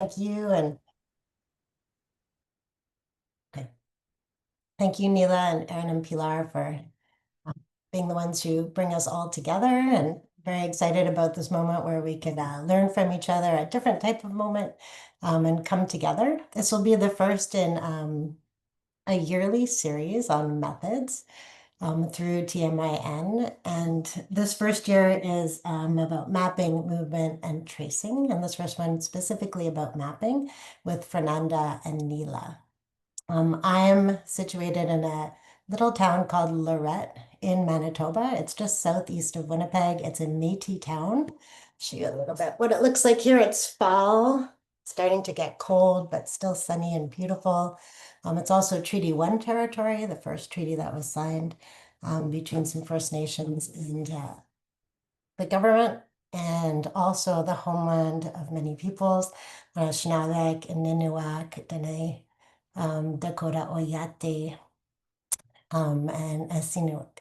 Thank you, and okay. Thank you, Nila and Aaron and Pilar, for being the ones who bring us all together. And very excited about this moment where we could learn from each other, a different type of moment, and come together. This will be the first in a yearly series on methods through TMIN. And this first year is about mapping, movement, and tracing. And this first one specifically about mapping with Fernanda and Nila. I'm situated in a little town called Lorette in Manitoba. It's just southeast of Winnipeg. It's a Métis town. Show you a little bit what it looks like here. It's fall, starting to get cold, but still sunny and beautiful. It's also Treaty 1 territory, the first treaty that was signed between some First Nations and the government, and also the homeland of many peoples, Shinawak, Niniwak, Dene, Dakota Oyate, and Sinuik.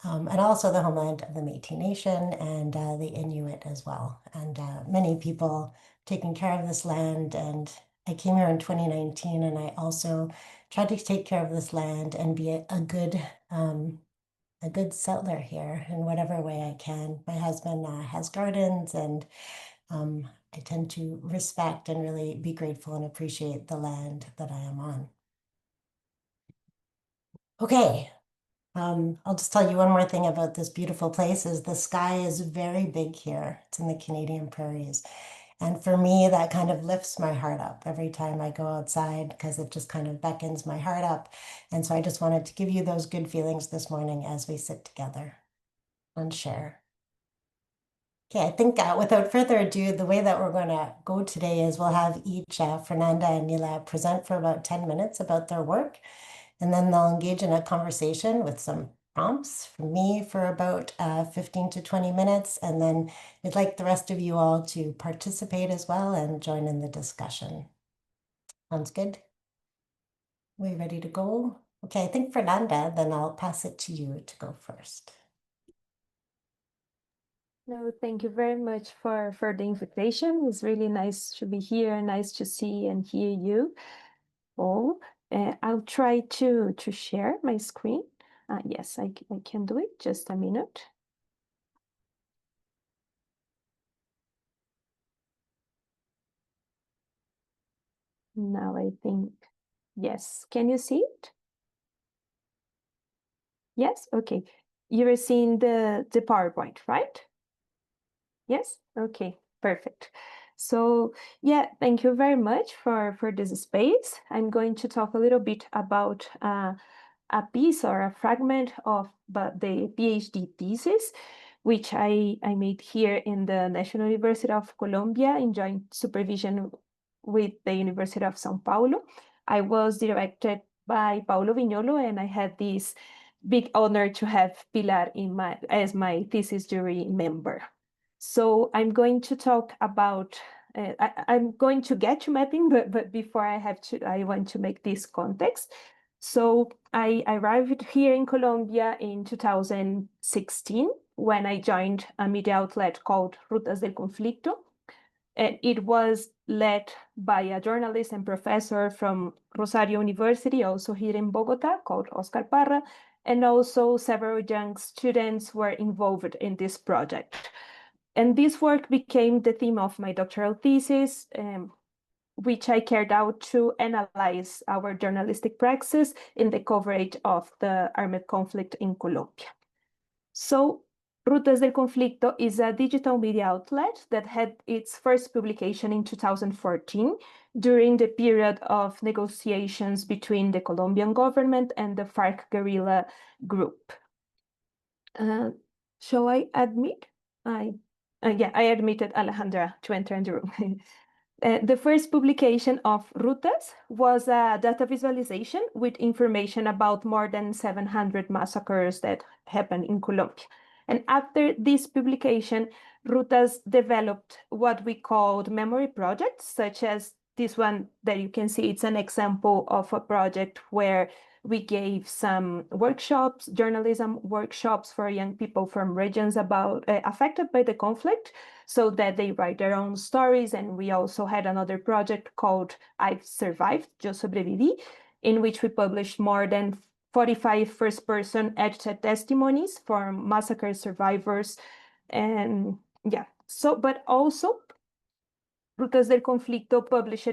And also the homeland of the Métis Nation and the Inuit as well. And many people taking care of this land. And I came here in 2019, and I also tried to take care of this land and be a good settler here in whatever way I can. My husband has gardens, and I tend to respect and really be grateful and appreciate the land that I am on. Okay, I'll just tell you one more thing about this beautiful place is the sky is very big here. It's in the Canadian prairies. And for me, that kind of lifts my heart up every time I go outside because it just kind of beckons my heart up. And so I just wanted to give you those good feelings this morning as we sit together and share. Okay, I think without further ado, the way that we're going to go today is we'll have each Fernanda and Nila present for about 10 minutes about their work. And then they'll engage in a conversation with some prompts from me for about 15 to 20 minutes. And then we'd like the rest of you all to participate as well and join in the discussion. Sounds good? We ready to go? Okay, I think Fernanda, then I'll pass it to you to go first. No, thank you very much for the invitation. It's really nice to be here, nice to see and hear you all. I'll try to share my screen. Yes, I can do it. Just a minute. Now I think, yes. Can you see it? Yes? Okay. You're seeing the PowerPoint, right? Yes? Okay, perfect. So yeah, thank you very much for this space. I'm going to talk a little bit about a piece or a fragment of the PhD thesis, which I made here in the National University of Colombia in joint supervision with the University of São Paulo. I was directed by Paulo Viñolo, and I had this big honor to have Pilar as my thesis jury member. So I'm going to talk about I'm going to get to mapping, but before I want to make this context. So I arrived here in Colombia in 2016 when I joined a media outlet called Rutas del Conflicto. And it was led by a journalist and professor from Rosario University, also here in Bogota, called Oscar Parra, and also several young students were involved in this project. And this work became the theme of my doctoral thesis, which I carried out to analyze our journalistic praxis in the coverage of the armed conflict in Colombia. So, Rutas del Conflicto is a digital media outlet that had its first publication in 2014 during the period of negotiations between the Colombian government and the FARC guerrilla group. Shall I admit? Yeah, I admitted Alejandra to enter in the room. The first publication of Rutas was a data visualization with information about more than 700 massacres that happened in Colombia. And after this publication, Rutas developed what we called memory projects, such as this one that you can see. It's an example of a project where We gave some workshops, journalism workshops for young people from regions affected by the conflict, so that they write their own stories. And we also had another project called I've Survived, Yo Sobreviví, in which we published more than 45 first-person edited testimonies from massacre survivors. And yeah, but also Rutas del Conflicto published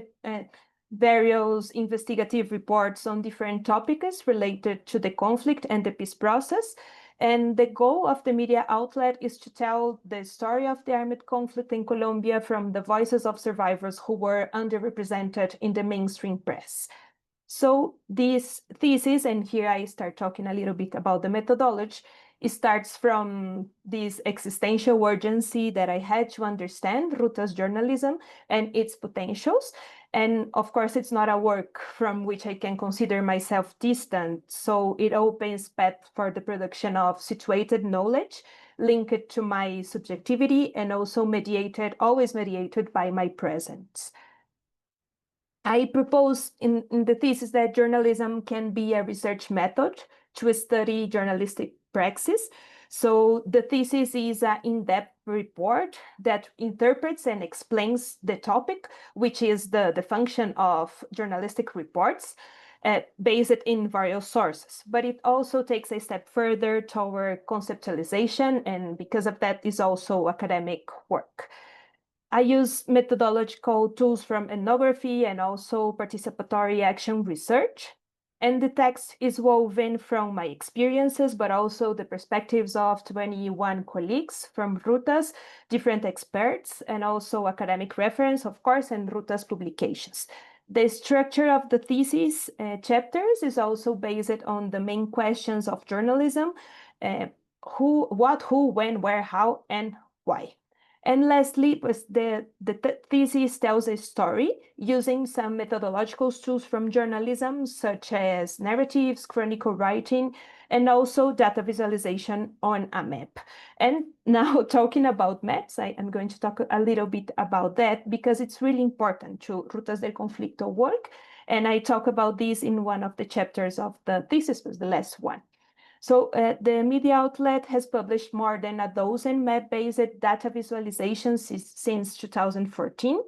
various investigative reports on different topics related to the conflict and the peace process. And the goal of the media outlet is to tell the story of the armed conflict in Colombia from the voices of survivors who were underrepresented in the mainstream press. So this thesis, and here I start talking a little bit about the methodology, it starts from this existential urgency that I had to understand Ruta's journalism and its potentials. And of course, it's not a work from which I can consider myself distant. So it opens path for the production of situated knowledge linked to my subjectivity and also always mediated by my presence. I propose in the thesis that journalism can be a research method to study journalistic praxis. So the thesis is an in-depth report that interprets and explains the topic, which is the function of journalistic reports, based in various sources. But it also takes a step further toward conceptualization, and because of that is also academic work. I use methodological tools from ethnography and also participatory action research. And the text is woven from my experiences, but also the perspectives of 21 colleagues from Rutas, different experts, and also academic reference, of course, and Rutas publications. The structure of the thesis chapters is also based on the main questions of journalism: who, what, who, when, where, how, and why. And lastly, the thesis tells a story using some methodological tools from journalism, such as narratives, chronicle writing, and also data visualization on a map. And now talking about maps, I am going to talk a little bit about that because it's really important to Rutas del Conflicto work. And I talk about this in one of the chapters of the thesis, was the last one. So the media outlet has published more than a dozen map-based data visualizations since 2014.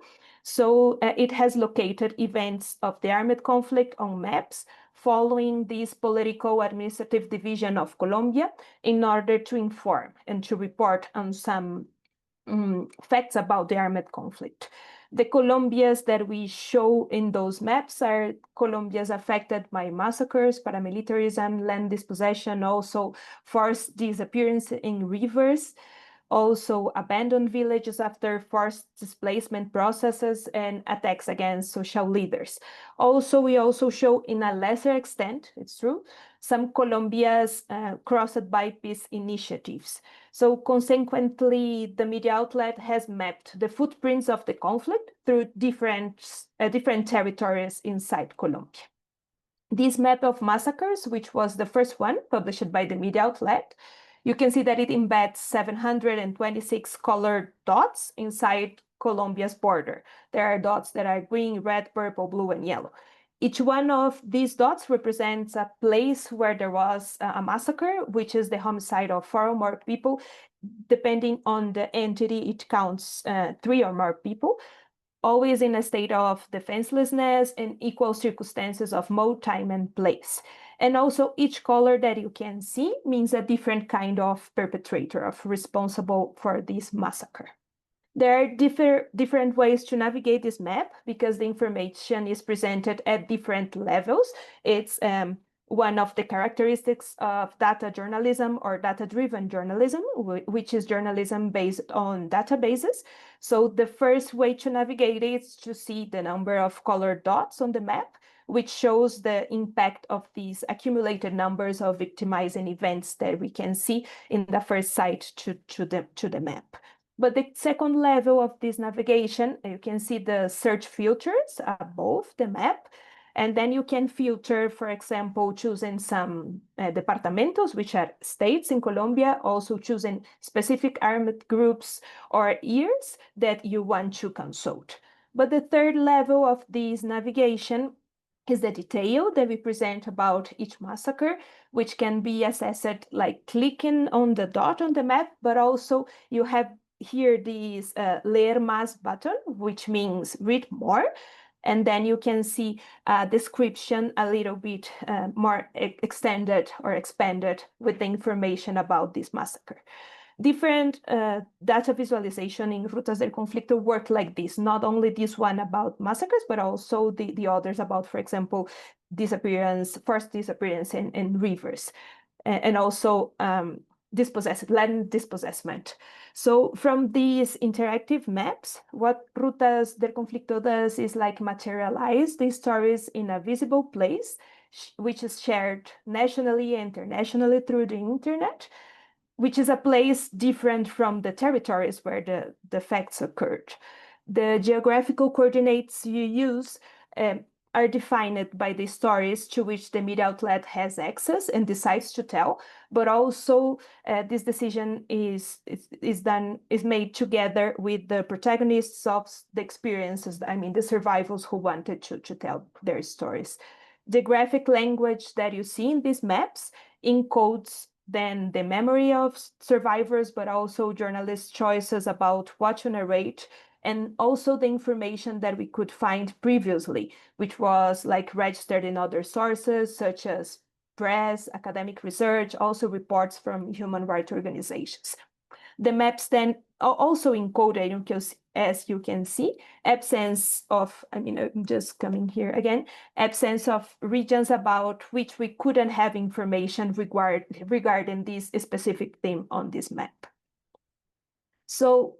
So it has located events of the armed conflict on maps following this political administrative division of Colombia in order to inform and to report on some facts about the armed conflict. The Colombias that we show in those maps are Colombias affected by massacres, paramilitarism, land dispossession, also forced disappearance in rivers, also abandoned villages after forced displacement processes and attacks against social leaders. Also, we also show in a lesser extent, it's true, some Colombias crossed by peace initiatives. So consequently, the media outlet has mapped the footprints of the conflict through different territories inside Colombia. This map of massacres, which was the first one published by the media outlet, you can see that it embeds 726 colored dots inside Colombia's border. There are dots that are green, red, purple, blue, and yellow. Each one of these dots represents a place where there was a massacre, which is the homicide of 4 or more people. Depending on the entity, it counts 3 or more people, always in a state of defenselessness and equal circumstances of mode, time, and place. And also each color that you can see means a different kind of perpetrator responsible for this massacre. There are different ways to navigate this map because the information is presented at different levels. It's one of the characteristics of data journalism or data-driven journalism, which is journalism based on databases. So the first way to navigate is to see the number of colored dots on the map, which shows the impact of these accumulated numbers of victimizing events that we can see in the first site to the map. But the second level of this navigation, you can see the search filters above the map. And then you can filter, for example, choosing some departamentos, which are states in Colombia, also choosing specific armed groups or years that you want to consult. But the third level of this navigation is the detail that we present about each massacre, which can be accessed like clicking on the dot on the map, but also you have here this Leer Más button, which means read more. And then you can see a description a little bit more extended or expanded with the information about this massacre. Different data visualization in Rutas del Conflicto work like this, not only this one about massacres, but also the others about, for example, disappearance, forced disappearance in rivers, and also land dispossessment. So from these interactive maps, what Rutas del Conflicto does is like materialize these stories in a visible place, which is shared nationally and internationally through the internet, which is a place different from the territories where the facts occurred. The geographical coordinates you use are defined by the stories to which the media outlet has access and decides to tell, but also this decision is made together with the protagonists of the experiences, I mean, the survivors who wanted to tell their stories. The graphic language that you see in these maps encodes then the memory of survivors, but also journalists' choices about what to narrate, and also the information that we could find previously, which was like registered in other sources, such as press, academic research, also reports from human rights organizations. The maps then are also encoded, as you can see, absence of, I'm just coming here again, absence of regions about which we couldn't have information regarding this specific theme on this map. So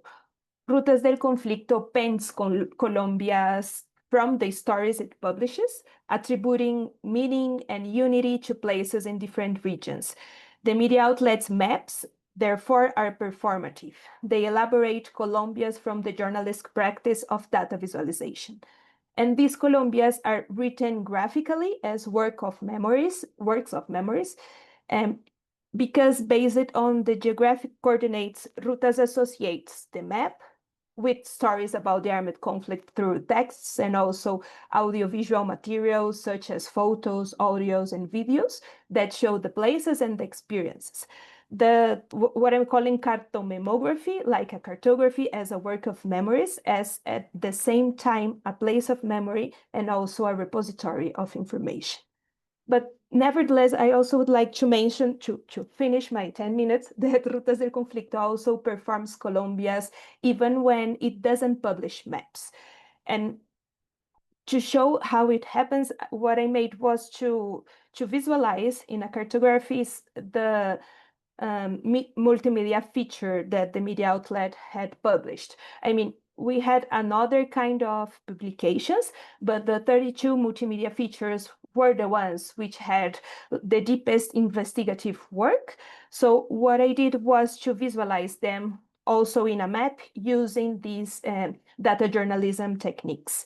Rutas del Conflicto paints Colombia's from the stories it publishes, attributing meaning and unity to places in different regions. The media outlets' maps, therefore, are performative. They elaborate Colombias from the journalistic practice of data visualization. And these Colombias are written graphically as works of memories, because based on the geographic coordinates, Rutas associates the map with stories about the armed conflict through texts and also audiovisual materials such as photos, audios, and videos that show the places and the experiences. What I'm calling cartomemography, like a cartography as a work of memories, as at the same time a place of memory and also a repository of information. But nevertheless, I also would like to mention, to finish my 10 minutes, that Rutas del Conflicto also performs Colombia's even when it doesn't publish maps. And to show how it happens, what I made was to visualize in a cartography the multimedia feature that the media outlet had published. I mean, we had another kind of publications, but the 32 multimedia features were the ones which had the deepest investigative work. So what I did was to visualize them also in a map using these data journalism techniques.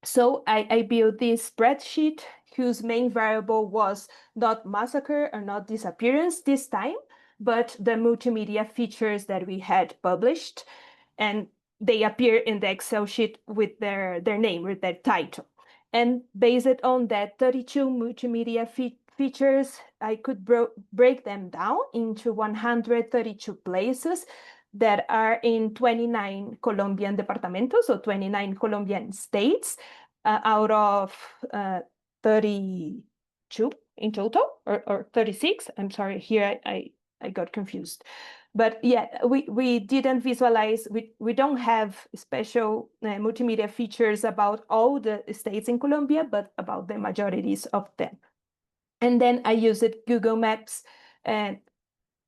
So I built this spreadsheet whose main variable was not massacre or not disappearance this time, but the multimedia features that we had published. And they appear in the Excel sheet with their name, with their title. And based on that 32 multimedia features, I could break them down into 132 places that are in 29 Colombian departamentos, so 29 Colombian states, out of 32 in total, or 36. I'm sorry, here I got confused. But yeah, we didn't visualize, we don't have special multimedia features about all the states in Colombia, but about the majorities of them. And then I used Google Maps, and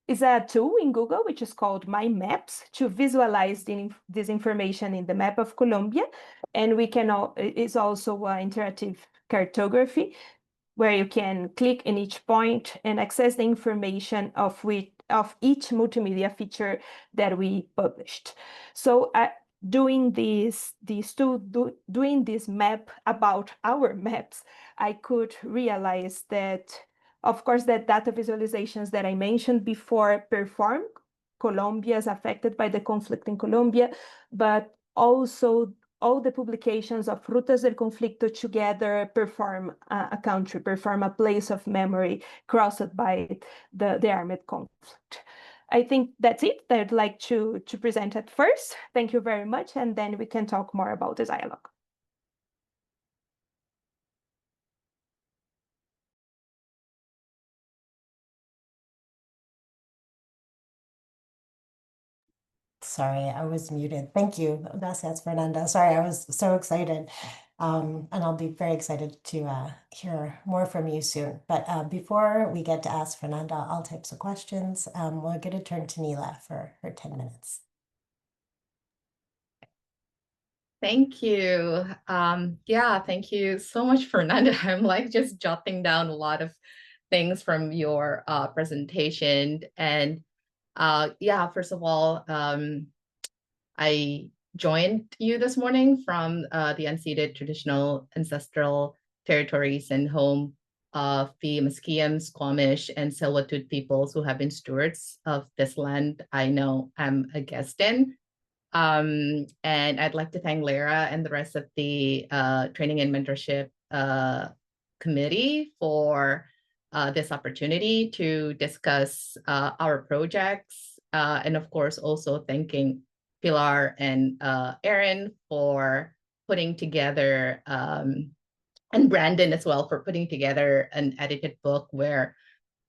it's a tool in Google which is called My Maps to visualize this information in the map of Colombia. And it's also an interactive cartography where you can click in each point and access the information of each multimedia feature that we published. So doing this map about our maps, I could realize that, of course, that data visualizations that I mentioned before perform Colombia's affected by the conflict in Colombia, but also all the publications of Rutas del Conflicto together perform a country, perform a place of memory crossed by the armed conflict. I think that's it that I'd like to present at first. Thank you very much, and then we can talk more about the dialogue. Sorry, I was muted. Thank you. Gracias, Fernanda. Sorry, I was so excited. And I'll be very excited to hear more from you soon. But before we get to ask Fernanda all types of questions, we're going to turn to Nila for her 10 minutes. Thank you. Yeah, thank you so much, Fernanda. I'm like just jotting down a lot of things from your presentation. And yeah, first of all, I joined you this morning from the unceded traditional ancestral territories and home of the Musqueam, Squamish, and Tsleil-Waututh peoples who have been stewards of this land I know I'm a guest in. And I'd like to thank Lara and the rest of the Training and Mentorship Committee for this opportunity to discuss our projects. And of course, also thanking Pilar and Erin for putting together, and Brandon as well for putting together an edited book where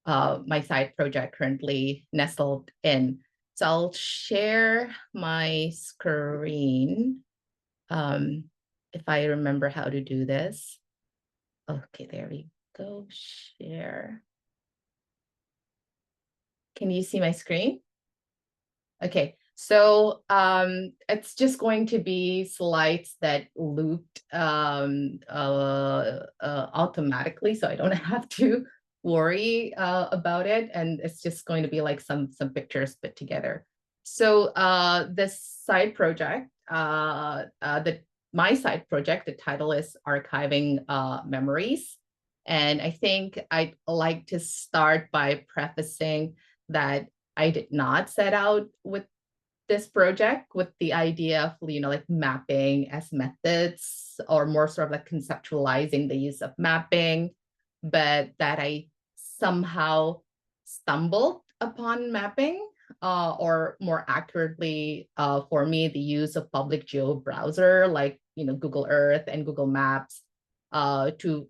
my side project currently nestled in. So I'll share my screen if I remember how to do this. Okay, there we go, share. Can you see my screen? Okay, so it's just going to be slides that looped automatically, so I don't have to worry about it, and it's just going to be like some pictures put together. So this side project, my side project, the title is Archiving Memories, and I think I'd like to start by prefacing that I did not set out with this project with the idea of, like mapping as methods or more sort of like conceptualizing the use of mapping, but that I somehow stumbled upon mapping, or more accurately for me, the use of public geo browser like, Google Earth and Google Maps to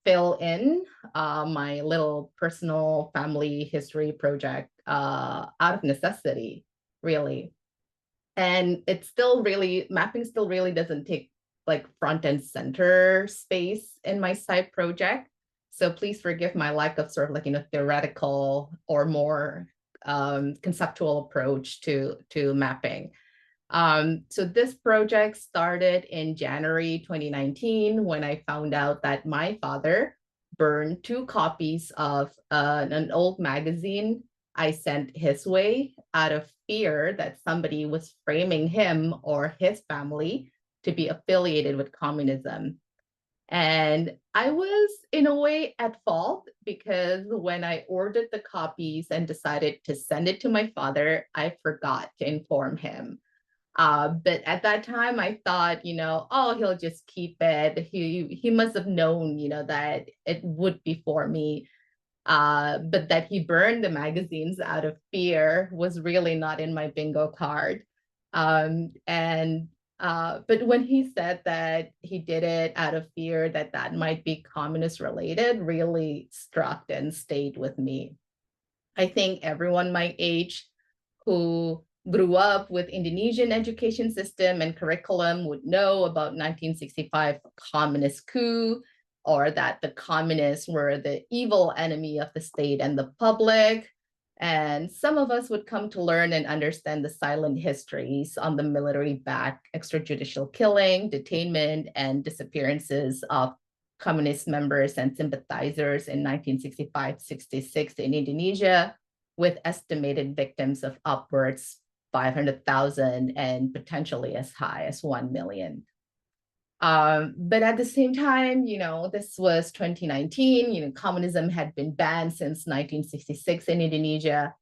fill in my little personal family history project out of necessity, really. And it's still really, mapping still really doesn't take like front and center space in my side project. So please forgive my lack of sort of like, theoretical or more conceptual approach to mapping. So this project started in January 2019 when I found out that my father burned 2 copies of an old magazine I sent his way out of fear that somebody was framing him or his family to be affiliated with communism. And I was in a way at fault because when I ordered the copies and decided to send it to my father, I forgot to inform him. But at that time, I thought, oh, he'll just keep it. He must have known, that it would be for me. But that he burned the magazines out of fear was really not in my bingo card. But when he said that he did it out of fear that might be communist related, really struck and stayed with me. I think everyone my age who grew up with Indonesian education system and curriculum would know about 1965 communist coup, or that the communists were the evil enemy of the state and the public. And some of us would come to learn and understand the silent histories on the military-backed extrajudicial killing, detainment, and disappearances of communist members and sympathizers in 1965-66 in Indonesia, with estimated victims of upwards 500,000 and potentially as high as 1 million. But at the same time, this was 2019, communism had been banned since 1966 in Indonesia.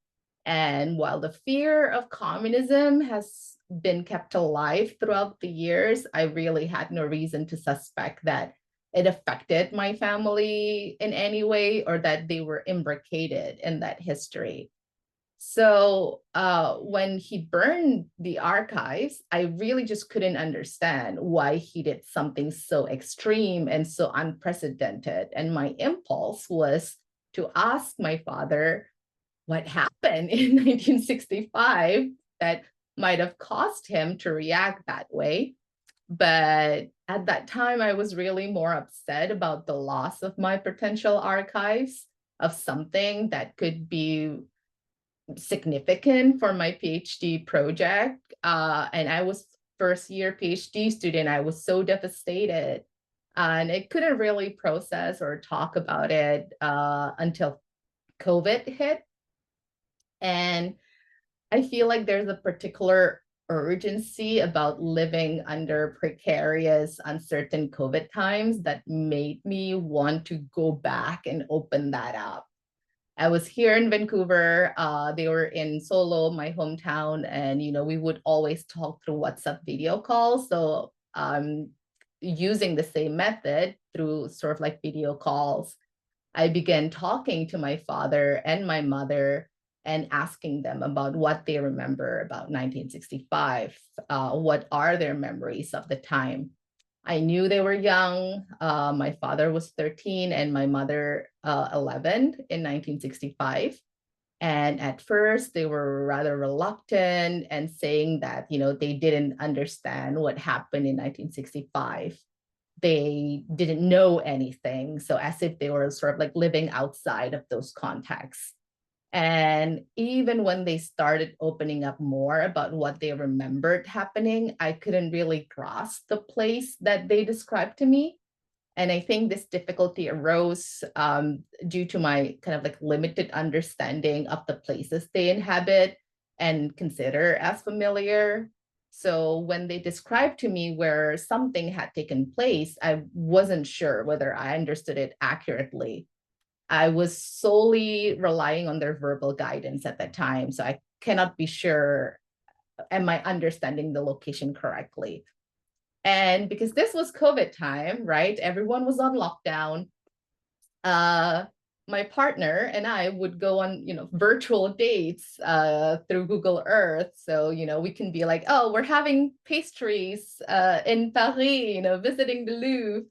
And while the fear of communism has been kept alive throughout the years, I really had no reason to suspect that it affected my family in any way or that they were imbricated in that history. So when he burned the archives, I really just couldn't understand why he did something so extreme and so unprecedented. And my impulse was to ask my father what happened in 1965 that might have caused him to react that way. But at that time, I was really more upset about the loss of my potential archives of something that could be significant for my PhD project. And I was first year PhD student. I was so devastated. And I couldn't really process or talk about it until COVID hit. And I feel like there's a particular urgency about living under precarious, uncertain COVID times that made me want to go back and open that up. I was here in Vancouver. They were in Solo, my hometown, and we would always talk through WhatsApp video calls. So using the same method through sort of like video calls, I began talking to my father and my mother and asking them about what they remember about 1965. What are their memories of the time? I knew they were young. My father was 13 and my mother 11 in 1965. And at first they were rather reluctant and saying that, they didn't understand what happened in 1965. They didn't know anything. So as if they were sort of like living outside of those contexts. And even when they started opening up more about what they remembered happening, I couldn't really grasp the place that they described to me. And I think this difficulty arose due to my kind of like limited understanding of the places they inhabit and consider as familiar. So when they described to me where something had taken place, I wasn't sure whether I understood it accurately. I was solely relying on their verbal guidance at that time. So I cannot be sure, am I understanding the location correctly? And because this was COVID time, right? Everyone was on lockdown. My partner and I would go on, virtual dates through Google Earth. So, we can be like, oh, we're having pastries in Paris, visiting the Louvre.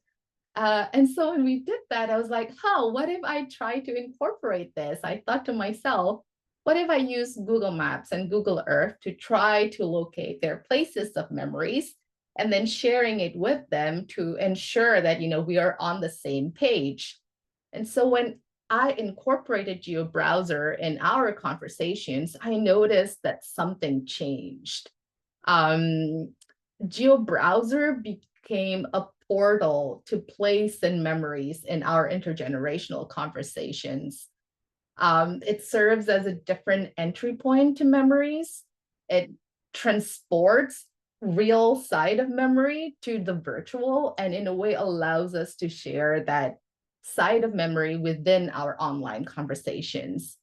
And so when we did that, I was like, what if I try to incorporate this? I thought to myself, what if I use Google Maps and Google Earth to try to locate their places of memories and then sharing it with them to ensure that, we are on the same page. And so when I incorporated GeoBrowser in our conversations, I noticed that something changed. GeoBrowser became a portal to place and memories in our intergenerational conversations. It serves as a different entry point to memories. It transports real side of memory to the virtual and in a way allows us to share that side of memory within our online conversations.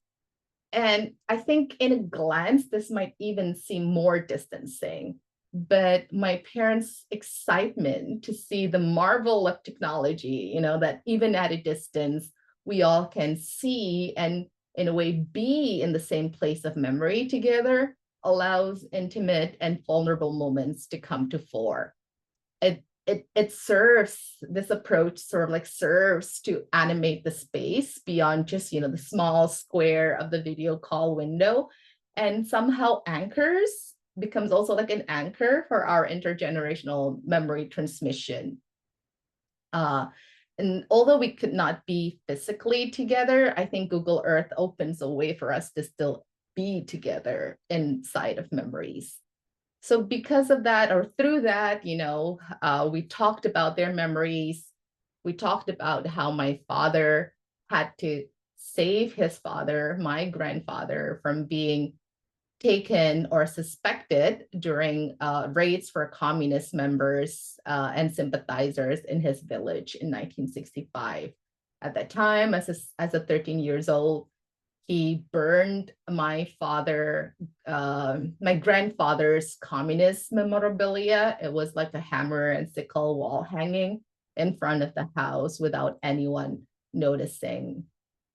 And I think in a glance, this might even seem more distancing, but my parents' excitement to see the marvel of technology, that even at a distance, we all can see and in a way be in the same place of memory together allows intimate and vulnerable moments to come to fore. It serves, this approach sort of like serves to animate the space beyond just, the small square of the video call window and somehow becomes also like an anchor for our intergenerational memory transmission. And although we could not be physically together, I think Google Earth opens a way for us to still be together inside of memories. So because of that, or through that, we talked about their memories. We talked about how my father had to save his father, my grandfather, from being taken or suspected during raids for communist members and sympathizers in his village in 1965. At that time, as a 13 years old, he burned my grandfather's communist memorabilia. It was like a hammer and sickle wall hanging in front of the house without anyone noticing.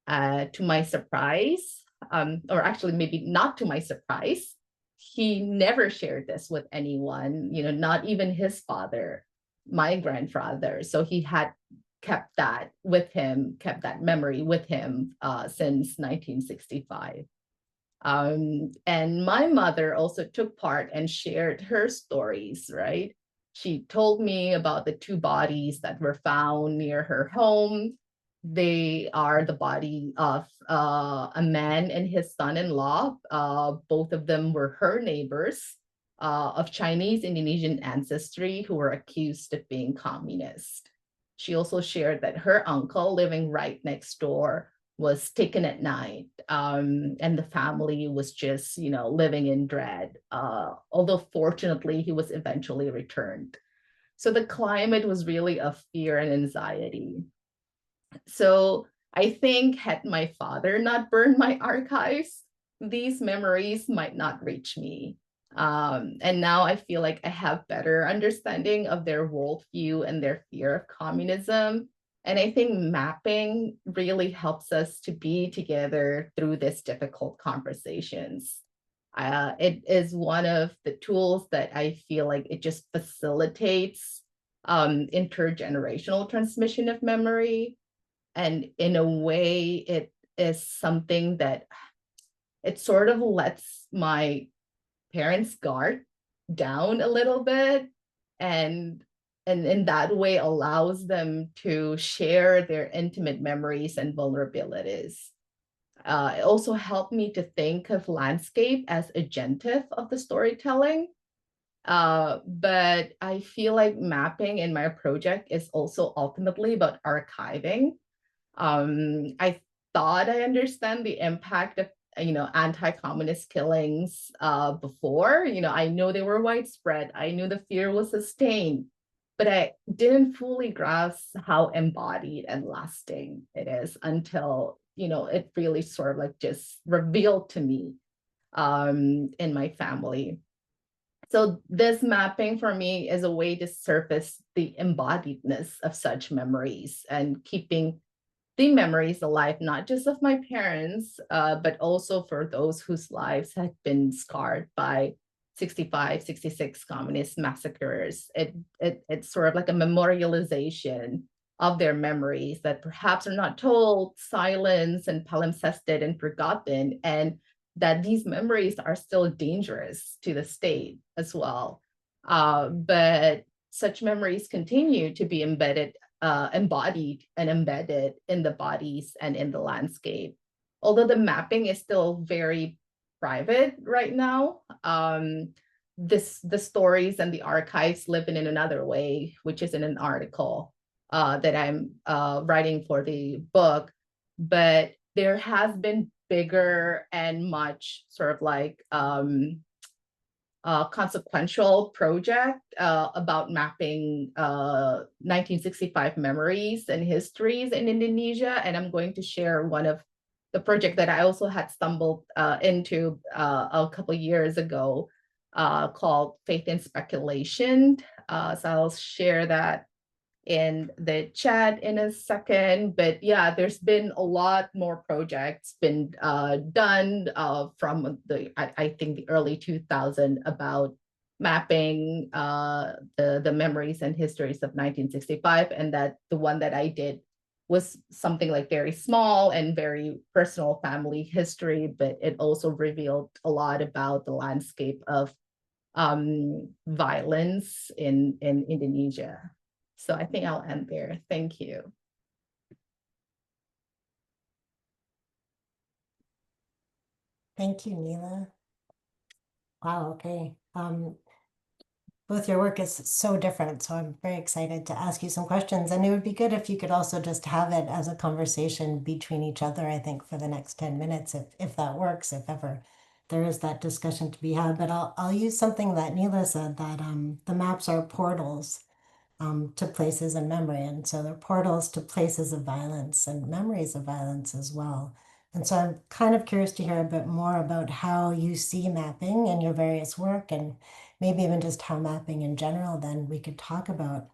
To my surprise, or actually maybe not to my surprise, he never shared this with anyone, not even his father, my grandfather. So he had kept that memory with him since 1965. And my mother also took part and shared her stories, right? She told me about the two bodies that were found near her home. They are the body of a man and his son-in-law. Both of them were her neighbors of Chinese Indonesian ancestry who were accused of being communist. She also shared that her uncle living right next door was taken at night, and the family was just, living in dread. Although fortunately, he was eventually returned. So the climate was really of fear and anxiety. So I think had my father not burned my archives, these memories might not reach me. And now I feel like I have better understanding of their worldview and their fear of communism. And I think mapping really helps us to be together through these difficult conversations. It is one of the tools that I feel like it just facilitates intergenerational transmission of memory. And in a way, it is something that it sort of lets my parents' guard down a little bit, and in that way allows them to share their intimate memories and vulnerabilities. It also helped me to think of landscape as agentive of the storytelling. But I feel like mapping in my project is also ultimately about archiving. I thought I understand the impact of anti-communist killings before. I know they were widespread. I knew the fear was sustained, but I didn't fully grasp how embodied and lasting it is until it really sort of like just revealed to me in my family. So this mapping for me is a way to surface the embodiedness of such memories and keeping the memories alive, not just of my parents, but also for those whose lives had been scarred by 65, 66 communist massacres. It's sort of like a memorialization of their memories that perhaps are not told, silenced, and palimpsested and forgotten, and that these memories are still dangerous to the state as well. But such memories continue to be embodied and embedded in the bodies and in the landscape. Although the mapping is still very private right now, the stories and the archives live in another way, which is in an article that I'm writing for the book. But there has been bigger and much sort of like consequential project about mapping 1965 memories and histories in Indonesia. And I'm going to share one of the project that I also had stumbled into a couple of years ago called Faith in Speculation. So I'll share that in the chat in a second. But yeah, there's been a lot more projects been done from I think the early 2000s about mapping the memories and histories of 1965, and that the one that I did was something like very small and very personal family history, but it also revealed a lot about the landscape of violence in Indonesia. So I think I'll end there. Thank you. Thank you, Nila. Wow, okay. Both your work is so different, so I'm very excited to ask you some questions. And it would be good if you could also just have it as a conversation between each other, I think, for the next 10 minutes, if that works, if ever there is that discussion to be had. But I'll use something that Nila said, that the maps are portals to places in memory. And so they're portals to places of violence and memories of violence as well. And so I'm kind of curious to hear a bit more about how you see mapping in your various work, and maybe even just how mapping in general, then we could talk about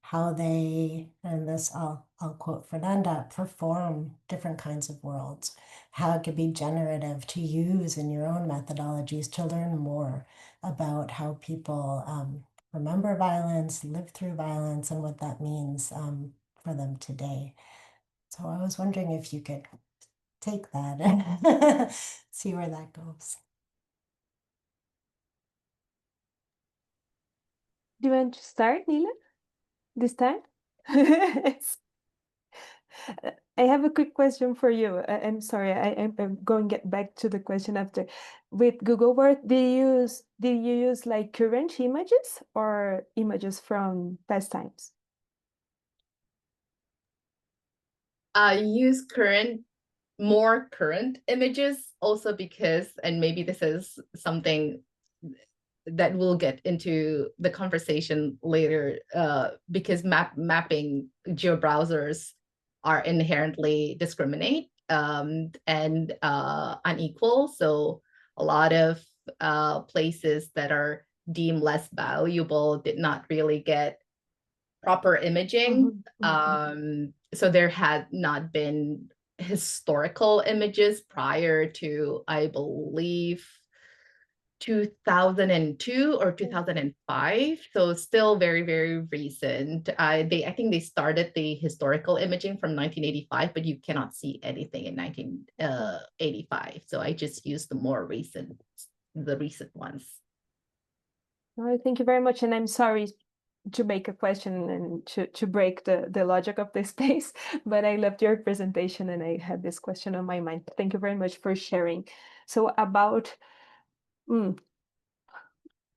how they, and this I'll quote Fernanda, perform different kinds of worlds, how it could be generative to use in your own methodologies to learn more about how people remember violence, live through violence, and what that means for them today. So I was wondering if you could take that and see where that goes. Do you want to start, Nila, this time? I have a quick question for you. I'm sorry, I'm going to get back to the question after. With Google Earth, do you use like current images or images from past times? Use more current images also because, and maybe this is something that we'll get into the conversation later, because mapping geo-browsers are inherently discriminate and unequal. So a lot of places that are deemed less valuable did not really get proper imaging. So there had not been historical images prior to, I believe, 2002 or 2005, so still very, very recent. I think they started the historical imaging from 1985, but you cannot see anything in 1985. So I just used the recent ones. All right, thank you very much. And I'm sorry to make a question and to break the logic of this space, but I loved your presentation and I had this question on my mind. Thank you very much for sharing. So about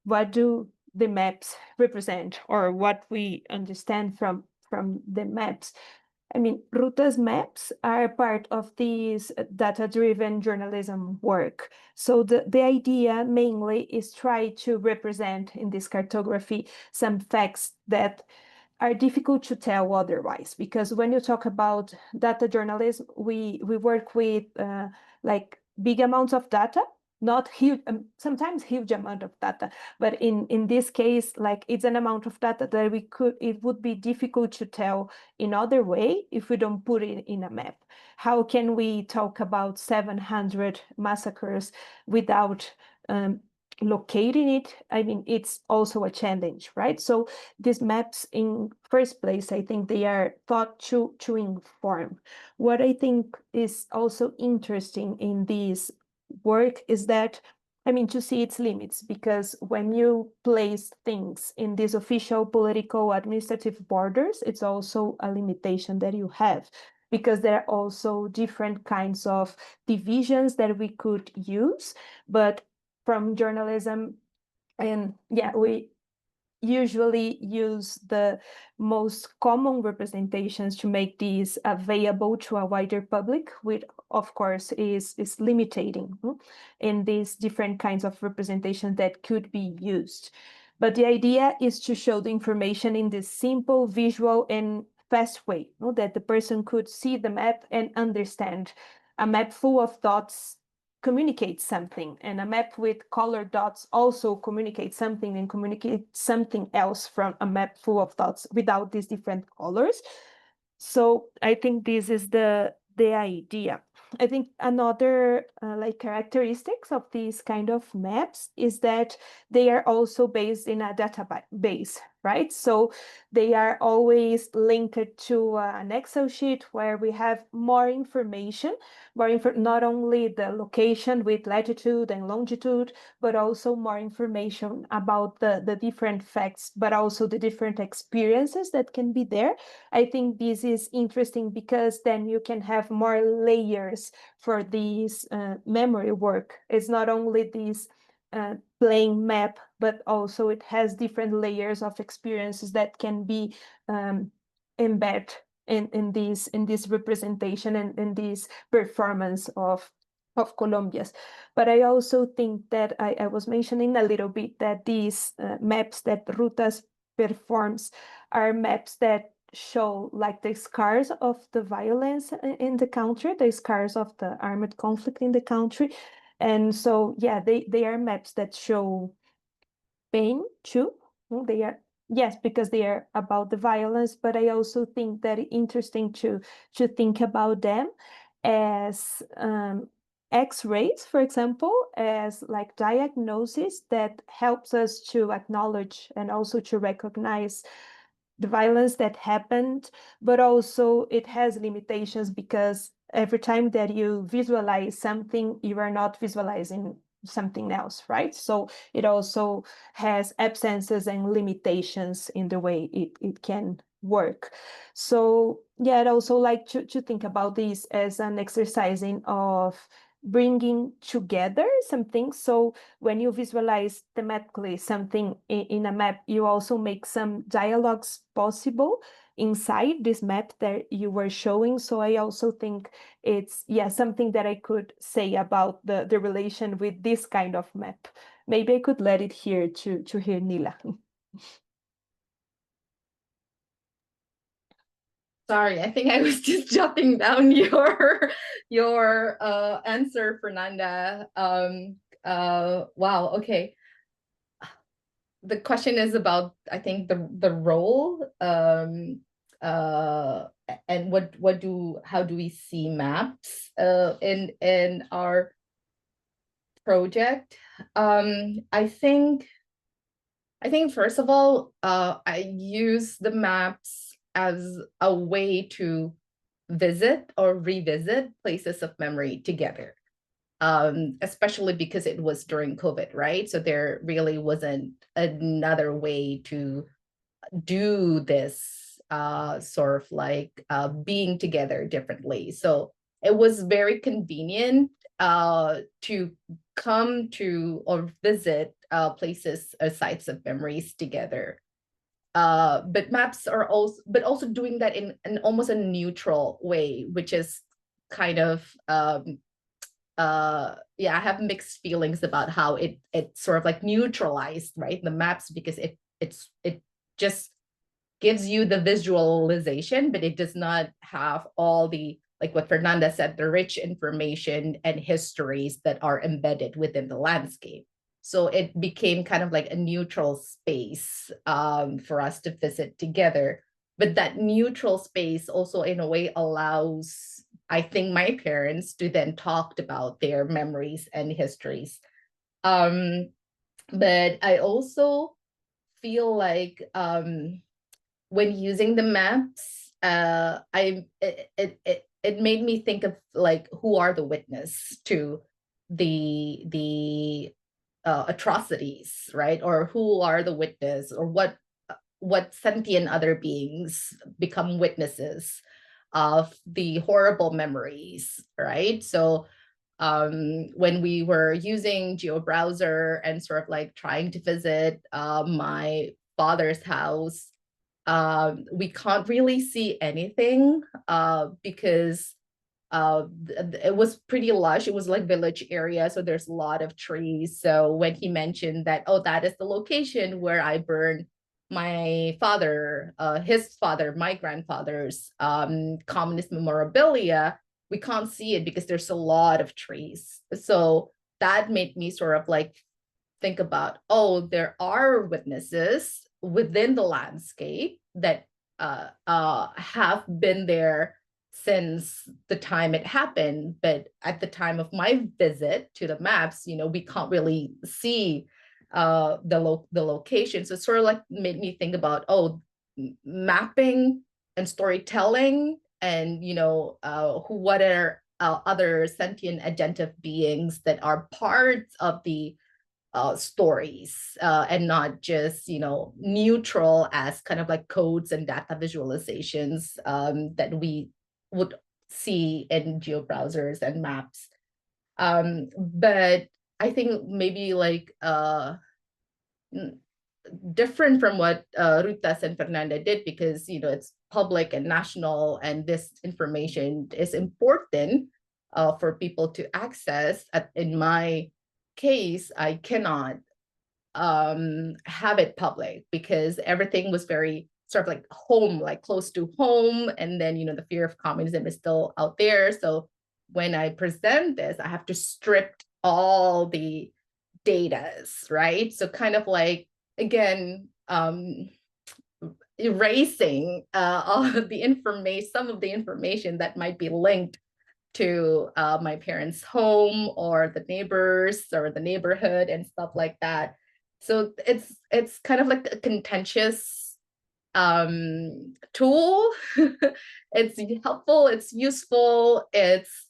what do the maps represent, or what we understand from the maps? I mean, Rutas maps are part of this data-driven journalism work. So the idea mainly is try to represent in this cartography some facts that are difficult to tell otherwise. Because when you talk about data journalism, we work with like big amounts of data, not huge, sometimes huge amount of data, but in this case, like it's an amount of data that it would be difficult to tell in other way if we don't put it in a map. How can we talk about 700 massacres without locating it? I mean, it's also a challenge, right? So these maps, in first place, I think they are thought to inform. What I think is also interesting in this work is that, I mean, to see its limits, because when you place things in these official political administrative borders, it's also a limitation that you have, because there are also different kinds of divisions that we could use. But from journalism, and yeah, we usually use the most common representations to make these available to a wider public, which of course is limiting in these different kinds of representation that could be used. But the idea is to show the information in this simple, visual, and fast way, that the person could see the map and understand. A map full of dots communicates something, and a map with colored dots also communicates something and communicates something else from a map full of dots without these different colors. So I think this is the idea. I think another like characteristics of these kind of maps is that they are also based in a database, right? So they are always linked to an Excel sheet where we have more information, not only the location with latitude and longitude, but also more information about the different facts, but also the different experiences that can be there. I think this is interesting because then you can have more layers for this memory work. It's not only this plain map, but also it has different layers of experiences that can be embedded in this representation and in this performance of Colombia's. But I also think that I was mentioning a little bit that these maps that Rutas performs are maps that show like the scars of the violence in the country, the scars of the armed conflict in the country. And so, yeah, they are maps that show pain too. They are, yes, because they are about the violence, but I also think that it's interesting to think about them as X-rays, for example, as like diagnosis that helps us to acknowledge and also to recognize the violence that happened, but also it has limitations because every time that you visualize something, you are not visualizing something else, right? So it also has absences and limitations in the way it can work. So yeah, I'd also like to think about this as an exercising of bringing together some things. So when you visualize thematically something in a map, you also make some dialogues possible inside this map that you were showing. So I also think it's, yeah, something that I could say about the relation with this kind of map. Maybe I could let it here to hear Nila. Sorry, I think I was just jotting down your answer, Fernanda. Wow, okay. The question is about, I think, the role and how do we see maps in our project? I think first of all, I use the maps as a way to visit or revisit places of memory together, especially because it was during COVID, right? So there really wasn't another way to do this sort of like being together differently. So it was very convenient to come to or visit places or sites of memories together. But maps are also doing that in almost a neutral way, which is kind of yeah, I have mixed feelings about how it sort of like neutralized, right, the maps, because it just gives you the visualization, but it does not have all the, like what Fernanda said, the rich information and histories that are embedded within the landscape. So it became kind of like a neutral space for us to visit together. But that neutral space also in a way allows, I think, my parents to then talk about their memories and histories. But I also feel like when using the maps, it made me think of like, who are the witness to the atrocities, right? Or who are the witness, or what sentient other beings become witnesses of the horrible memories, right? So when we were using GeoBrowser and sort of like trying to visit my father's house, we can't really see anything because it was pretty lush. It was like village area, so there's a lot of trees. So when he mentioned that, oh, that is the location where I burned my father, his father, my grandfather's communist memorabilia, we can't see it because there's a lot of trees. So that made me sort of like think about, oh, there are witnesses within the landscape that have been there since the time it happened. But at the time of my visit to the maps, we can't really see the location. So it sort of like made me think about, oh, mapping and storytelling, and what are other sentient agentive beings that are parts of the stories, and not just neutral as kind of like codes and data visualizations that we would see in GeoBrowsers and maps. But I think maybe like different from what Rutas and Fernanda did, because it's public and national, and this information is important for people to access. In my case, I cannot have it public because everything was very sort of like home, like close to home. And then, you know, the fear of communism is still out there. So when I present this, I have to strip all the datas, right? So kind of like, again, erasing all of the information, some of the information that might be linked to my parents' home or the neighbors or the neighborhood and stuff like that. So it's kind of like a contentious tool. It's helpful, it's useful,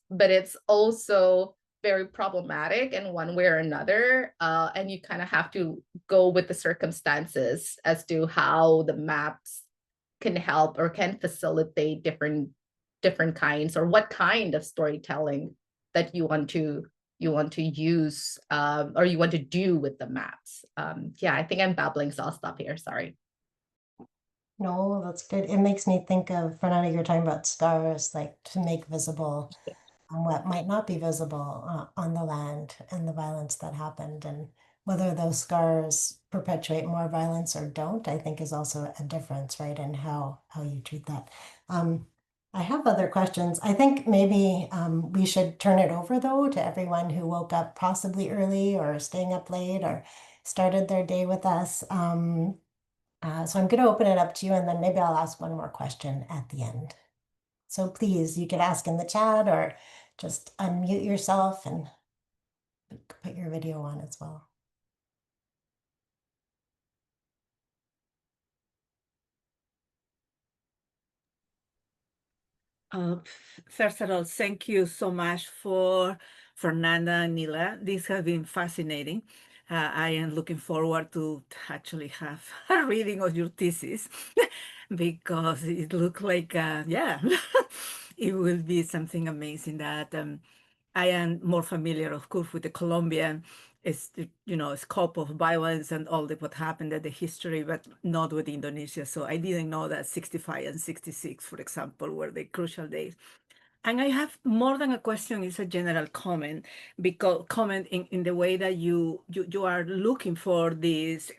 but it's also very problematic in one way or another. And you kind of have to go with the circumstances as to how the maps can help or can facilitate different kinds, or what kind of storytelling that you want to use, or you want to do with the maps. Yeah, I think I'm babbling, so I'll stop here. Sorry. No, that's good. It makes me think of, Fernanda, you're talking about scars, like to make visible what might not be visible on the land and the violence that happened, and whether those scars perpetuate more violence or don't, I think is also a difference, right? And how you treat that. I have other questions. I think maybe we should turn it over though to everyone who woke up possibly early or staying up late or started their day with us. So I'm going to open it up to you, and then maybe I'll ask one more question at the end. So please, you could ask in the chat or just unmute yourself and put your video on as well. First of all, thank you so much for Fernanda and Nila. This has been fascinating. I am looking forward to actually have a reading of your thesis because it looks like, yeah, it will be something amazing that I am more familiar, of course, with the Colombian scope of violence and all what happened at the history, but not with Indonesia. So I didn't know that 65 and 66, for example, were the crucial days. And I have more than a question, it's a general comment, because comment in the way that you are looking for these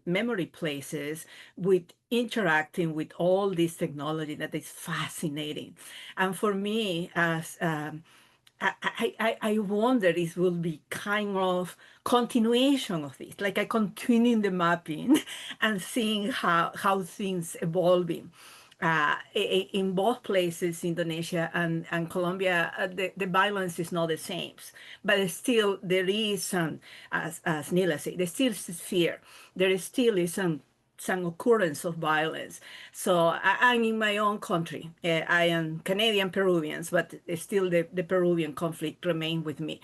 memory places with interacting with all this technology that is fascinating. And for me, as I wonder if it will be kind of continuation of this, like I continue the mapping and seeing how things evolving. In both places, Indonesia and Colombia, the violence is not the same, but still there is some, as Nila said, there still is fear. There still is some occurrence of violence. So I'm in my own country. I am Canadian Peruvians, but still the Peruvian conflict remains with me.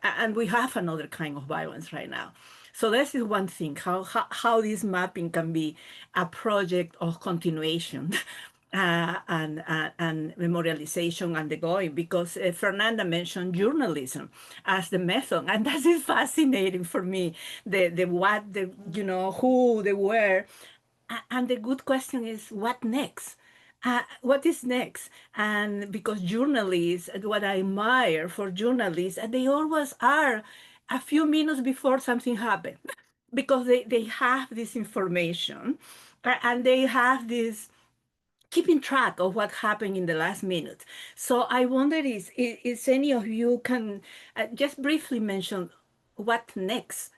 And we have another kind of violence right now. So this is one thing, how this mapping can be a project of continuation. And memorialization and the going, because Fernanda mentioned journalism as the method, and that is fascinating for me. Who they were, and the good question is what next. What is next? And because journalists, what I admire for journalists, they always are a few minutes before something happened, because they have this information and they have this keeping track of what happened in the last minute. So I wonder is any of you can just briefly mention what next?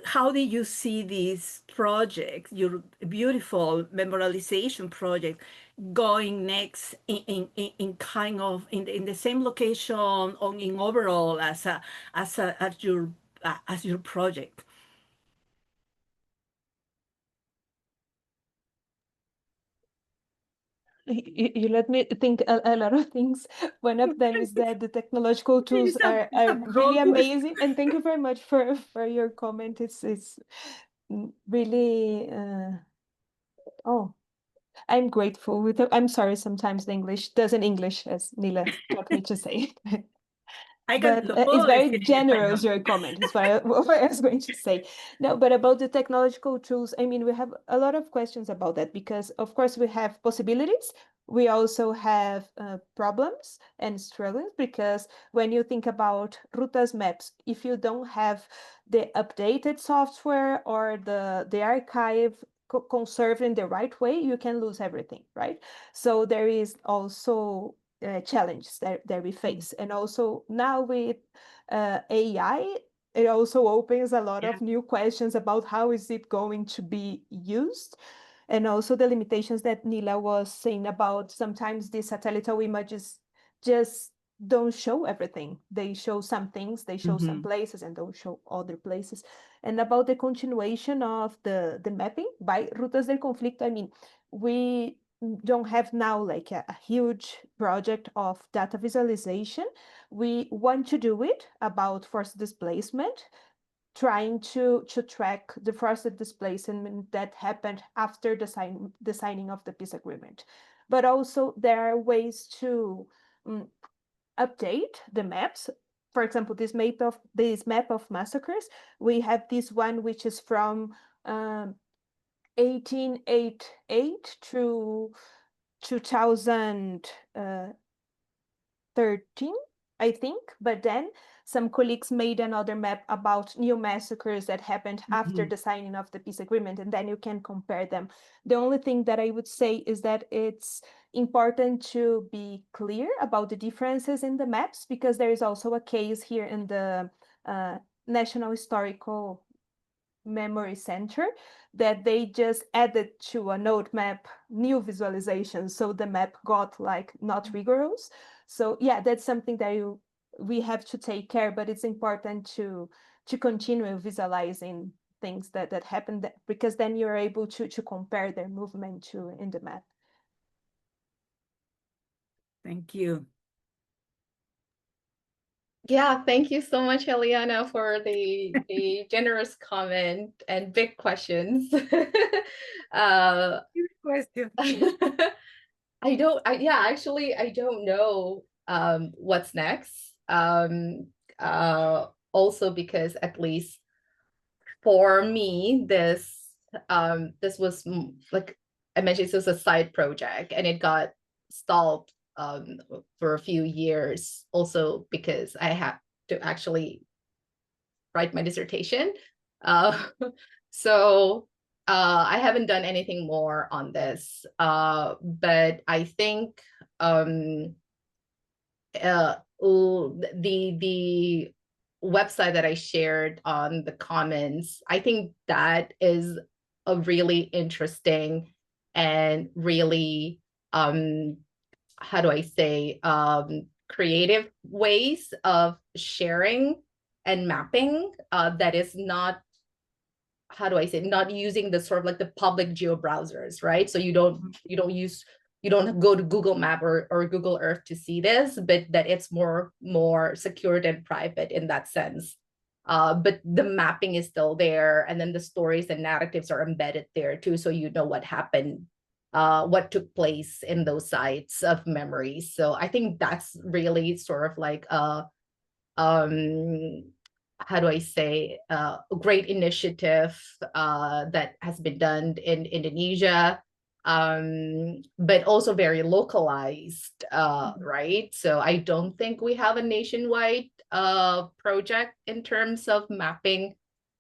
How did you see this project, your beautiful memorialization project, going next in kind of in the same location or in overall as your project? You let me think a lot of things. One of them is that the technological tools are really amazing. And thank you very much for your comment. It's really, oh, I'm grateful with it. I'm sorry, sometimes the English doesn't English, as Nila taught me to say. But it's very generous, your comment, is what I was going to say. No, but about the technological tools, I mean, we have a lot of questions about that because, of course, we have possibilities. We also have problems and struggles because when you think about Rutas maps, if you don't have the updated software or the archive conserved in the right way, you can lose everything, right? So there is also challenges that we face. And also now with AI, it also opens a lot of new questions about how is it going to be used. And also the limitations that Nila was saying about sometimes the satellite images just don't show everything. They show some things, they show some places and don't show other places. And about the continuation of the mapping by Rutas del Conflicto, I mean, we don't have now like a huge project of data visualization. We want to do it about forced displacement, trying to track the forced displacement that happened after the signing of the peace agreement. But also there are ways to update the maps. For example, this map of massacres, we have this one which is from 1888 to 2013, I think. But then some colleagues made another map about new massacres that happened after the signing of the peace agreement, and then you can compare them. The only thing that I would say is that it's important to be clear about the differences in the maps, because there is also a case here in the National Historical Memory Center that they just added to a node map new visualization, so the map got like not rigorous. So yeah, that's something that we have to take care, but it's important to continue visualizing things that happen, because then you're able to compare their movement to in the map. Thank you. Yeah, thank you so much, Eliana, for the generous comment and big questions. Good question. Actually, I don't know what's next. Also because at least for me, this was like I mentioned, this was a side project and it got stalled for a few years, also because I had to actually write my dissertation. So I haven't done anything more on this, but I think the website that I shared on the comments, I think that is a really interesting and really how do I say creative ways of sharing and mapping that is not, how do I say, not using the sort of like the public geo browsers, right? So you don't go to Google Map or Google Earth to see this, but that it's more secured and private in that sense. But the mapping is still there, and then the stories and narratives are embedded there too, so you know what happened, what took place in those sites of memory. So I think that's really sort of like how do I say, a great initiative that has been done in Indonesia, but also very localized, right? So I don't think we have a nationwide project in terms of mapping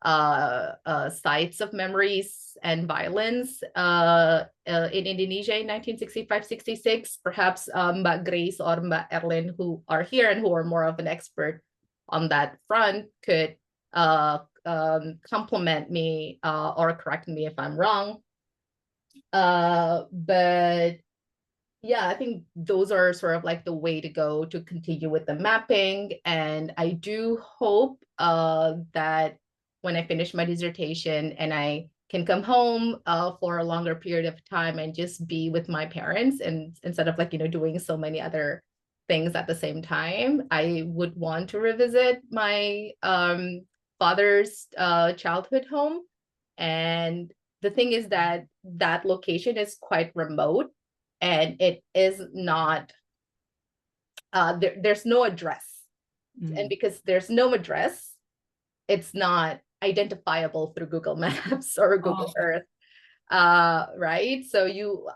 sites of memories and violence in Indonesia in 1965-66. Perhaps Mbak Grace or Mbak Erlin, who are here and who are more of an expert on that front, could compliment me or correct me if I'm wrong. But yeah, I think those are sort of like the way to go to continue with the mapping. And I do hope that when I finish my dissertation and I can come home for a longer period of time and just be with my parents, and instead of like, doing so many other things at the same time, I would want to revisit my father's childhood home. And the thing is that that location is quite remote, and it is not, there's no address. And because there's no address, it's not identifiable through Google Maps or Google Earth. Right? So you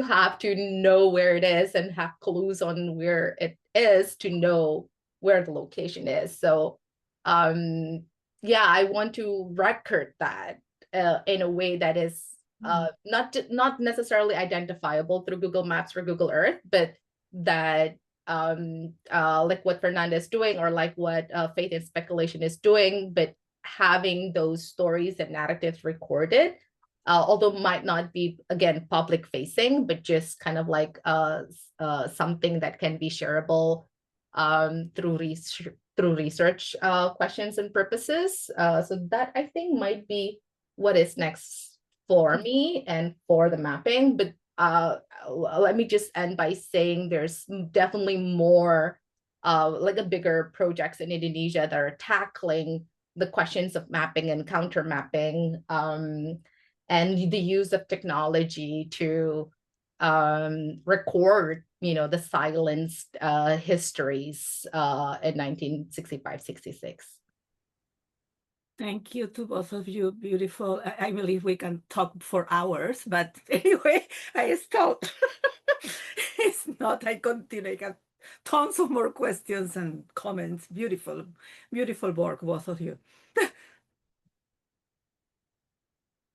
have to know where it is and have clues on where it is to know where the location is. So yeah, I want to record that in a way that is not necessarily identifiable through Google Maps or Google Earth, but that like what Fernanda is doing, or like what Faith in Speculation is doing, but having those stories and narratives recorded, although might not be, again, public facing, but just kind of like something that can be shareable through research questions and purposes. So that, I think, might be what is next for me and for the mapping. But let me just end by saying there's definitely more like a bigger projects in Indonesia that are tackling the questions of mapping and counter mapping, and the use of technology to record, the silenced histories in 1965-66. Thank you to both of you. Beautiful. I believe we can talk for hours, but anyway, I stopped. It's not, I continue. I have tons of more questions and comments. Beautiful, beautiful work, both of you.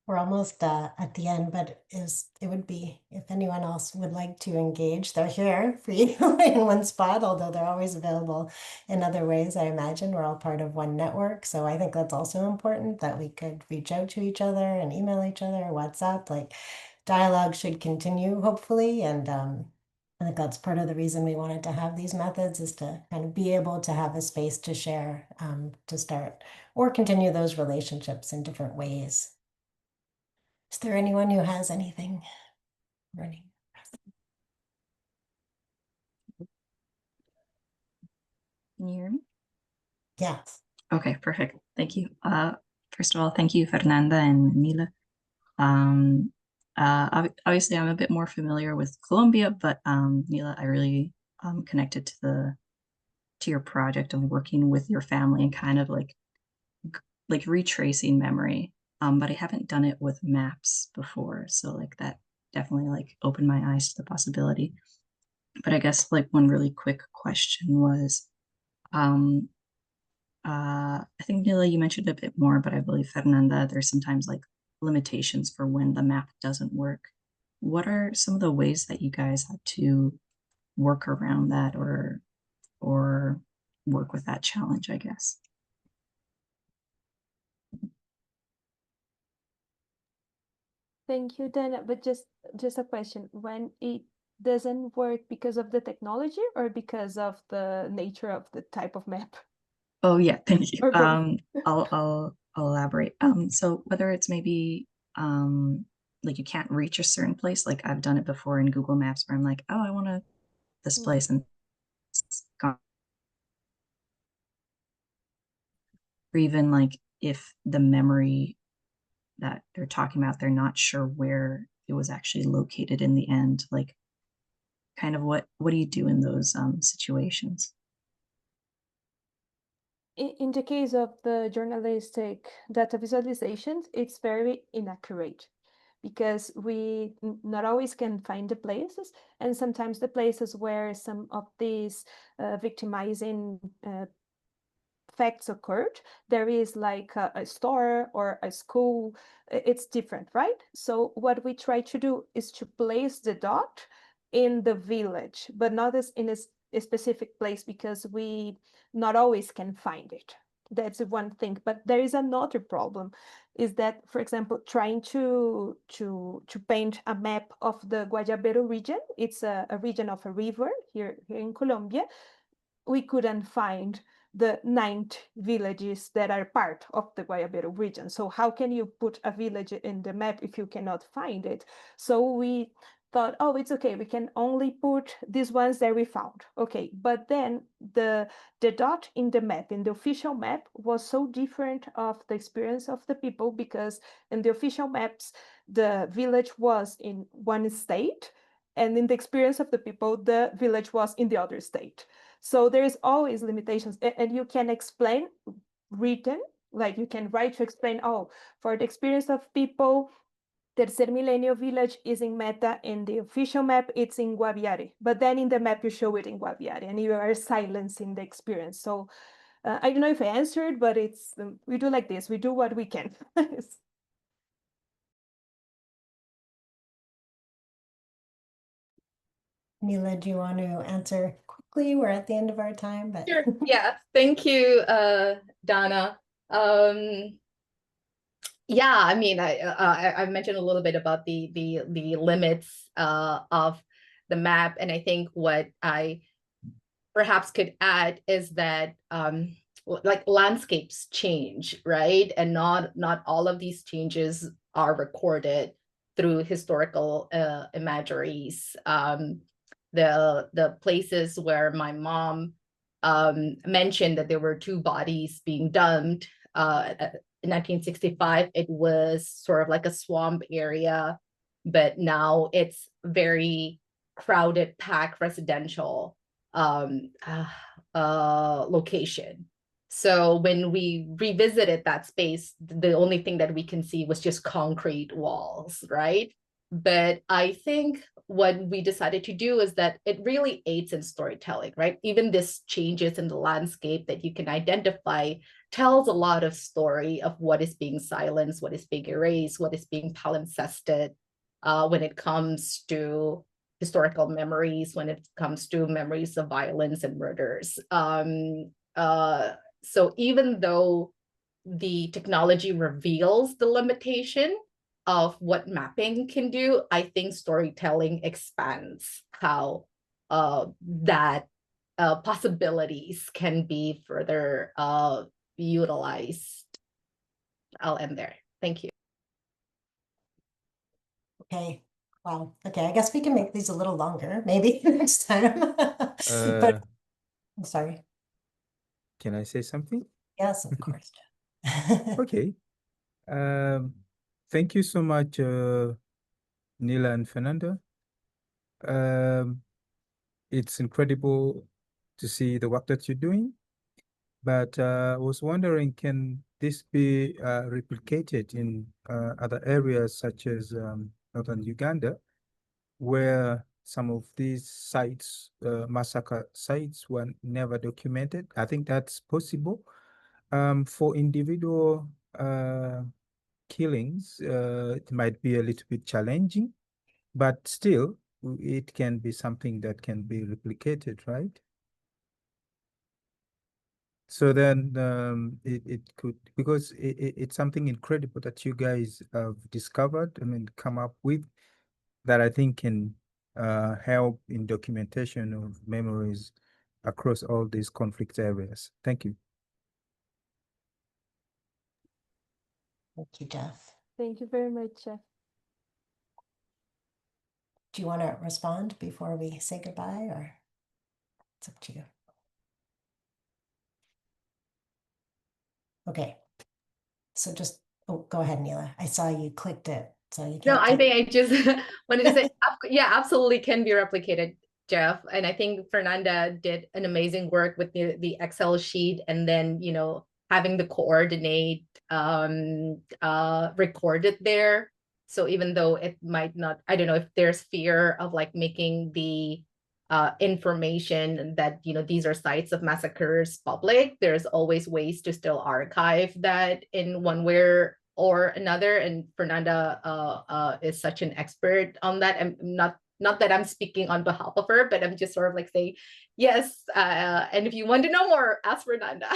We're almost at the end, but it would be, if anyone else would like to engage, they're here for you in one spot, although they're always available in other ways, I imagine. We're all part of one network. So I think that's also important, that we could reach out to each other and email each other, WhatsApp, like dialogue should continue, hopefully. And I think that's part of the reason we wanted to have these methods, is to kind of be able to have a space to share, to start or continue those relationships in different ways. Is there anyone who has anything burning? Can you hear me? Yes. Okay, perfect. Thank you. First of all, thank you, Fernanda and Nila. Obviously, I'm a bit more familiar with Colombia, but Nila, I really connected to your project of working with your family and kind of like retracing memory. But I haven't done it with maps before, so like that definitely like opened my eyes to the possibility. But I guess like one really quick question was, I think Nila, you mentioned a bit more, but I believe Fernanda, there's sometimes like limitations for when the map doesn't work. What are some of the ways that you guys have to work around that, or work with that challenge, I guess? Thank you, Dana. But just a question: when it doesn't work because of the technology or because of the nature of the type of map? Oh yeah, thank you. Or both? I'll elaborate. So whether it's maybe like you can't reach a certain place, like I've done it before in Google Maps where I'm like, oh, I want to this place, and it's gone. Or even like if the memory that they're talking about, they're not sure where it was actually located in the end. Like, kind of what do you do in those situations? In the case of the journalistic data visualizations, it's very inaccurate because we not always can find the places, and sometimes the places where some of these victimizing facts occurred, there is like a store or a school. It's different, right? So what we try to do is to place the dot in the village, but not as in a specific place, because we not always can find it. That's one thing. But there is another problem, is that, for example, trying to paint a map of the Guayabero region. It's a region of a river here in Colombia. We couldn't find the 9 villages that are part of the Guayabero region. So how can you put a village in the map if you cannot find it? So we thought, oh, it's okay, we can only put these ones that we found. Okay, but then the dot in the map, in the official map, was so different of the experience of the people, because in the official maps, the village was in one state, and in the experience of the people, the village was in the other state. So there is always limitations, and you can explain written, like you can write to explain, oh, for the experience of people, Tercer Milenio village is in Meta. In the official map, it's in Guaviare. But then in the map, you show it in Guaviare, and you are silencing the experience. So I don't know if I answered, but it's we do like this. We do what we can. Nila, do you want to answer quickly? We're at the end of our time, but Sure. Yeah. Thank you, Donna. Yeah, I mean, I mentioned a little bit about the limits of the map, and I think what I perhaps could add is that like landscapes change, right? And not all of these changes are recorded through historical imageries. The places where my mom mentioned that there were two bodies being dumped in 1965, it was sort of like a swamp area, but now it's very crowded, packed residential location. So when we revisited that space, the only thing that we can see was just concrete walls, right? But I think what we decided to do is that it really aids in storytelling, right? Even this changes in the landscape that you can identify tells a lot of story of what is being silenced, what is being erased, what is being palimpsested when it comes to historical memories, when it comes to memories of violence and murders. So even though the technology reveals the limitation of what mapping can do, I think storytelling expands how that possibilities can be further utilized. I'll end there. Thank you. okay. Wow. Okay, I guess we can make these a little longer, maybe next time. But I'm sorry. Can I say something? Yes, of course. Jeff. Okay. Thank you so much, Nila and Fernanda. It's incredible to see the work that you're doing, but I was wondering, can this be replicated in other areas such as northern Uganda, where some of these sites, massacre sites, were never documented? I think that's possible. For individual killings, it might be a little bit challenging, but still, it can be something that can be replicated, right? So then it could, because it's something incredible that you guys have discovered, I mean, come up with, that I think can help in documentation of memories across all these conflict areas. Thank you. Thank you, Jeff. Thank you very much, Jeff. Do you want to respond before we say goodbye, or it's up to you? Okay. So just, oh, go ahead, Nila. I saw you clicked it, so you No, can't. I think I just wanted to say, yeah, absolutely can be replicated, Jeff. And I think Fernanda did an amazing work with the Excel sheet, and then, you know, having the coordinate recorded there. So even though it might not, I don't know if there's fear of like making the information that, you know, these are sites of massacres public, there's always ways to still archive that in one way or another. And Fernanda is such an expert on that. And not that I'm speaking on behalf of her, but I'm just sort of like saying, yes. And if you want to know more, ask Fernanda.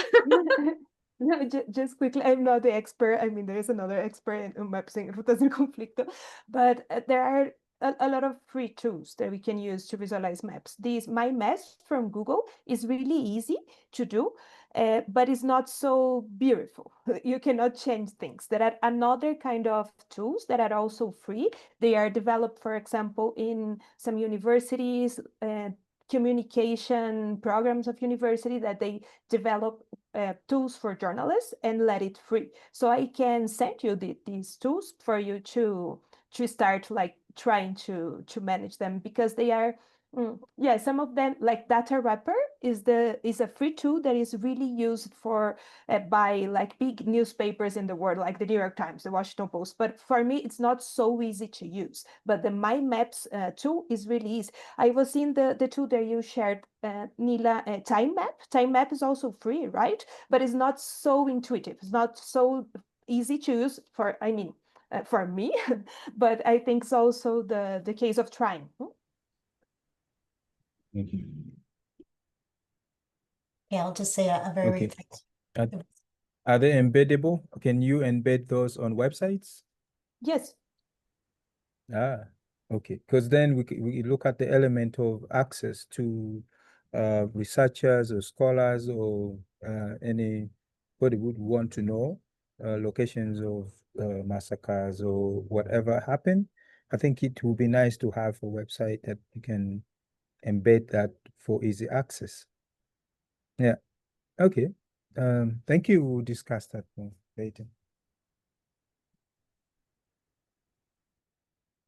No, just quickly, I'm not the expert. I mean, there is another expert in maps in Rutas del Conflicto, but there are a lot of free tools that we can use to visualize maps. My maps from Google is really easy to do, but it's not so beautiful. You cannot change things. There are another kind of tools that are also free. They are developed, for example, in some universities, communication programs of university, that they develop tools for journalists and let it free. So I can send you these tools for you to start like trying to manage them, because they are yeah, some of them, like Data Wrapper is a free tool that is really used for by like big newspapers in the world, like the New York Times, the Washington Post. But for me, it's not so easy to use. But the My Maps tool is really easy. I was in the tool that you shared, Nila, Time Map. Time Map is also free, right? But it's not so intuitive. It's not so easy to use for, I mean, for me. But I think it's also the case of trying. Okay. Yeah, I'll just say a very Okay. thank Are they embeddable? Can you embed those on websites? Yes. Ah, okay. Because then we look at the element of access to researchers or scholars or anybody would want to know locations of massacres or whatever happened. I think it would be nice to have a website that you can embed that for easy access. Yeah. Okay. Thank you. We'll discuss that more later.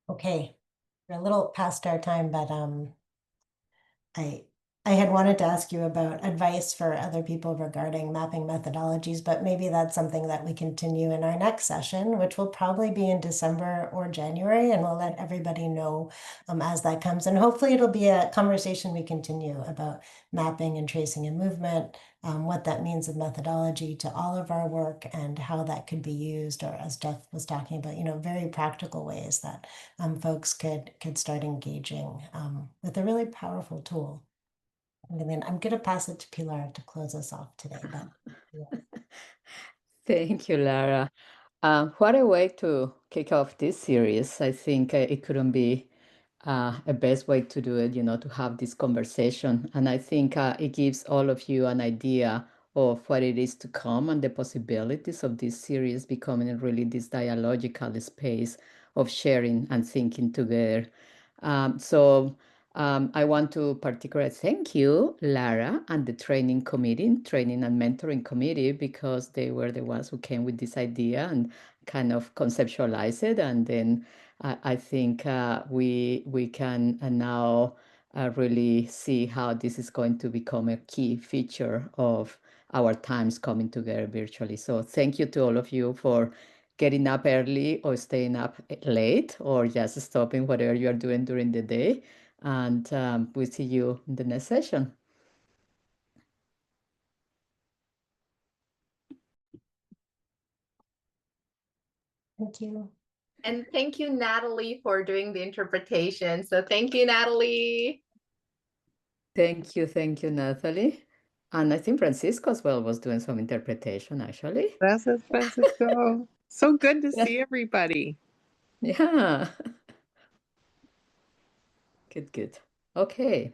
Okay, we're a little past our time, but I had wanted to ask you about advice for other people regarding mapping methodologies, but maybe that's something that we continue in our next session, which will probably be in December or January, and we'll let everybody know as that comes. And hopefully it'll be a conversation we continue about mapping and tracing and movement, what that means of methodology to all of our work and how that could be used, or as Jeff was talking about, very practical ways that folks could start engaging with a really powerful tool. And then I'm going to pass it to Pilar to close us off today. But Thank you, Lara. What a way to kick off this series. I think it couldn't be a best way to do it, to have this conversation. And I think it gives all of you an idea of what it is to come and the possibilities of this series becoming really this dialogical space of sharing and thinking together. I want to particularly thank you, Lara, and the training and mentoring committee, because they were the ones who came with this idea and kind of conceptualized it. And then I think we can now really see how this is going to become a key feature of our times coming together virtually. So thank you to all of you for getting up early or staying up late or just stopping whatever you are doing during the day. And we'll see you in the next session. thank you. And thank you, Natalie, for doing the interpretation. So thank you, Natalie. Thank you, Natalie. And I think Francisco as well was doing some interpretation, actually. Gracias, Francisco. So good to Yeah. see everybody. Yeah. Good. Okay.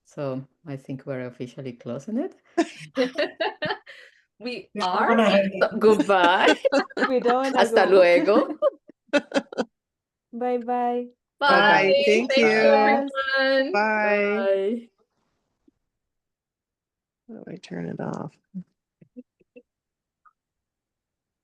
So I think we're officially closing it. We Yeah, are. we're gonna hang it. Goodbye. We don't wanna Hasta go. luego. Bye-bye. Bye. Thank Thank you, you. everyone. Bye. Bye. How do I turn it off?